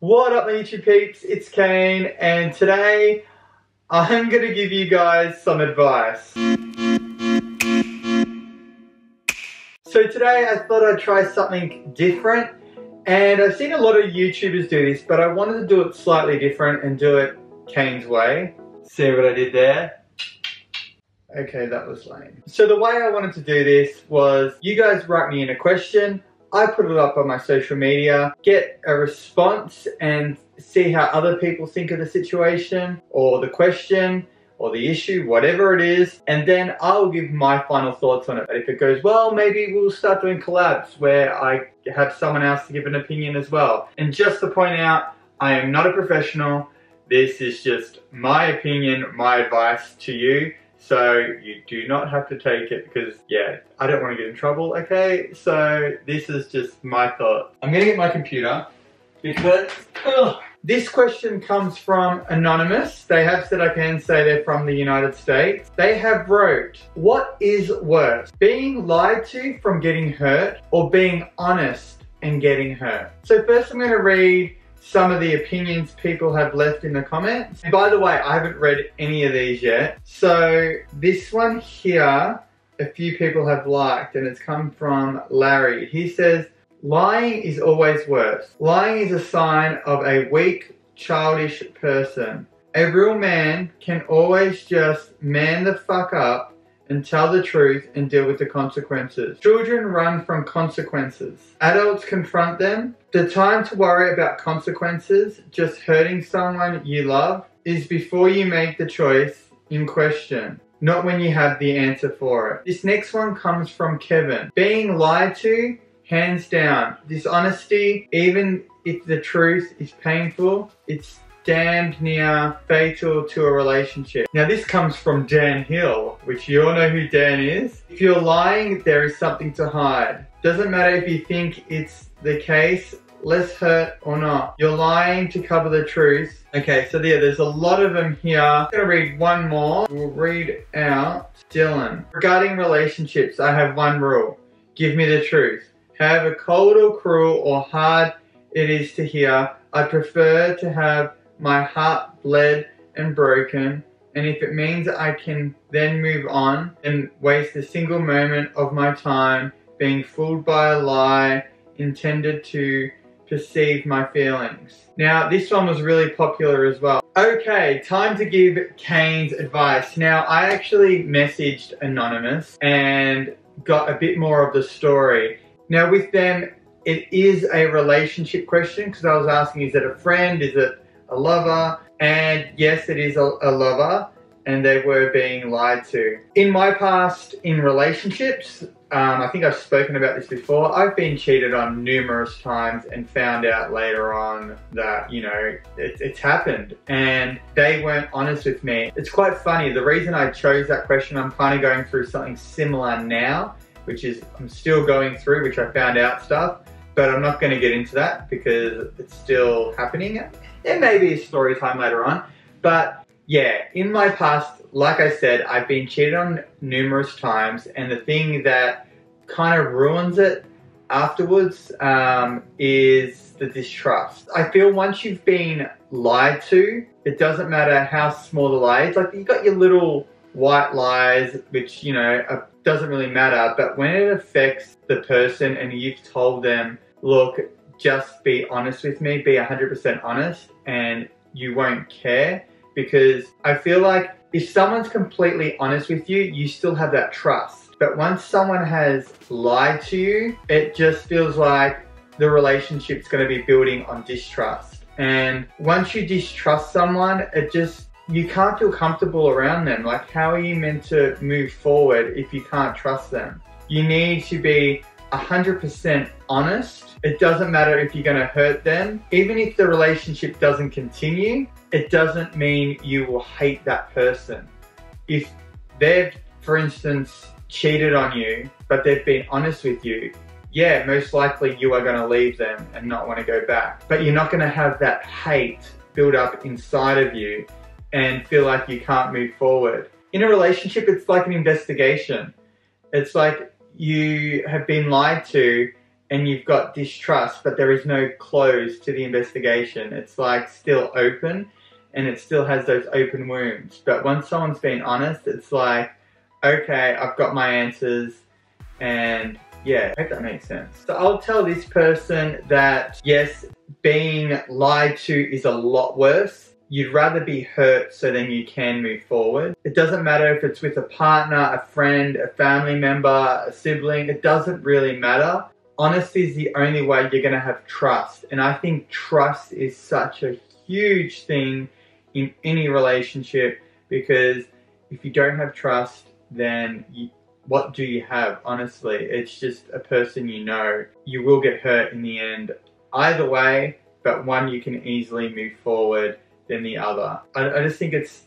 What up my YouTube peeps, it's Kaine, and today I'm going to give you guys some advice. So today I thought I'd try something different, and I've seen a lot of YouTubers do this, but I wanted to do it slightly different and do it Kaine's way. See what I did there? Okay, that was lame. So the way I wanted to do this was, you guys write me in a question, I put it up on my social media, get a response and see how other people think of the situation or the question or the issue, whatever it is, and then I'll give my final thoughts on it. If it goes well, maybe we'll start doing collabs where I have someone else to give an opinion as well. And just to point out, I am not a professional. This is just my opinion, my advice to you. So you do not have to take it because, yeah, I don't want to get in trouble, okay? So this is just my thought. I'm gonna get my computer because this question comes from Anonymous. They have said I can say they're from the United States. They have wrote, what is worse, being lied to from getting hurt or being honest and getting hurt? So first I'm gonna read some of the opinions people have left in the comments. And by the way, I haven't read any of these yet. So this one here, a few people have liked, and it's come from Larry. He says, lying is always worse. Lying is a sign of a weak, childish person. A real man can always just man the fuck up and tell the truth and deal with the consequences. Children run from consequences. Adults confront them. The time to worry about consequences, just hurting someone you love, is before you make the choice in question, not when you have the answer for it. This next one comes from Kevin. Being lied to, hands down. Dishonesty, even if the truth is painful, it's damned near fatal to a relationship. Now this comes from Dan Hill, which you all know who Dan is. If you're lying, there is something to hide. Doesn't matter if you think it's the case, less hurt or not. You're lying to cover the truth. Okay, so there's a lot of them here. I'm gonna read one more. We'll read out Dylan. Regarding relationships, I have one rule. Give me the truth. However cold or cruel or hard it is to hear, I prefer to have my heart bled and broken, and if it means I can then move on and waste a single moment of my time being fooled by a lie intended to perceive my feelings. Now this one was really popular as well. Okay, time to give Kaine's advice. Now I actually messaged Anonymous and got a bit more of the story. Now with them, it is a relationship question because I was asking, is it a friend, is it a lover? And yes, it is a lover, and they were being lied to. In my past, in relationships, I think I've spoken about this before, I've been cheated on numerous times and found out later on that, you know, it's happened and they weren't honest with me. It's quite funny, the reason I chose that question, I'm kind of going through something similar now, which is I'm still going through, which I found out stuff, but I'm not going to get into that because it's still happening. It may be a story time later on, but yeah, in my past, like I said, I've been cheated on numerous times, and the thing that kind of ruins it afterwards is the distrust. I feel once you've been lied to, it doesn't matter how small the lie is. Like, you got your little white lies, which, you know, doesn't really matter, but when it affects the person and you've told them, look, just be honest with me, be 100% honest, and you won't care, because I feel like if someone's completely honest with you, you still have that trust. But once someone has lied to you, it just feels like the relationship's going to be building on distrust. And once you distrust someone, you can't feel comfortable around them. Like, how are you meant to move forward if you can't trust them? You need to be 100% honest. It doesn't matter if you're going to hurt them. Even if the relationship doesn't continue, it doesn't mean you will hate that person. If they've, for instance, cheated on you, but they've been honest with you, yeah, most likely you are going to leave them and not want to go back. But you're not going to have that hate build up inside of you and feel like you can't move forward. In a relationship, it's like an investigation. It's like you have been lied to and you've got distrust, but there is no close to the investigation. It's like still open, and it still has those open wounds. But once someone's been honest, it's like, okay, I've got my answers, and yeah, I hope that makes sense. So I'll tell this person that yes, being lied to is a lot worse. You'd rather be hurt so then you can move forward. It doesn't matter if it's with a partner, a friend, a family member, a sibling, it doesn't really matter. Honesty is the only way you're gonna have trust. And I think trust is such a huge thing in any relationship, because if you don't have trust, then what do you have? Honestly, it's just a person you know. You will get hurt in the end either way, but one you can easily move forward than the other. I just think it's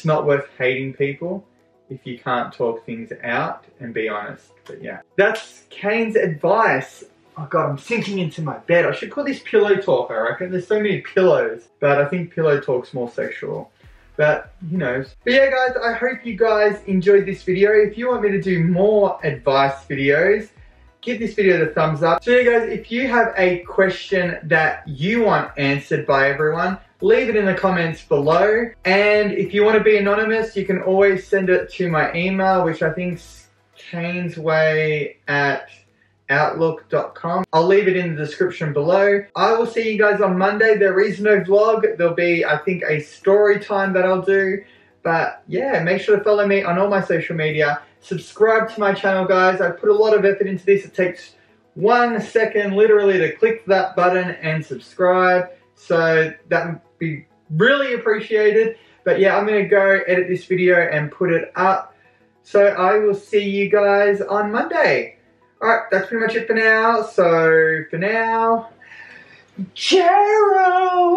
not worth hating people if you can't talk things out and be honest. But yeah, that's Kaine's advice. Oh God, I'm sinking into my bed. I should call this pillow talk, I reckon. There's so many pillows, but I think pillow talk's more sexual. But who knows? But yeah guys, I hope you guys enjoyed this video. If you want me to do more advice videos, give this video the thumbs up. So yeah guys, if you have a question that you want answered by everyone, leave it in the comments below. And if you want to be anonymous, you can always send it to my email, which I think's kainesway@outlook.com. I'll leave it in the description below. I will see you guys on Monday. There is no vlog. There'll be, I think, a story time that I'll do. But yeah, make sure to follow me on all my social media. Subscribe to my channel, guys. I put a lot of effort into this. It takes 1 second literally to click that button and subscribe. So that would be really appreciated. But yeah, I'm going to go edit this video and put it up. So I will see you guys on Monday. Alright, that's pretty much it for now. So, for now, ciao!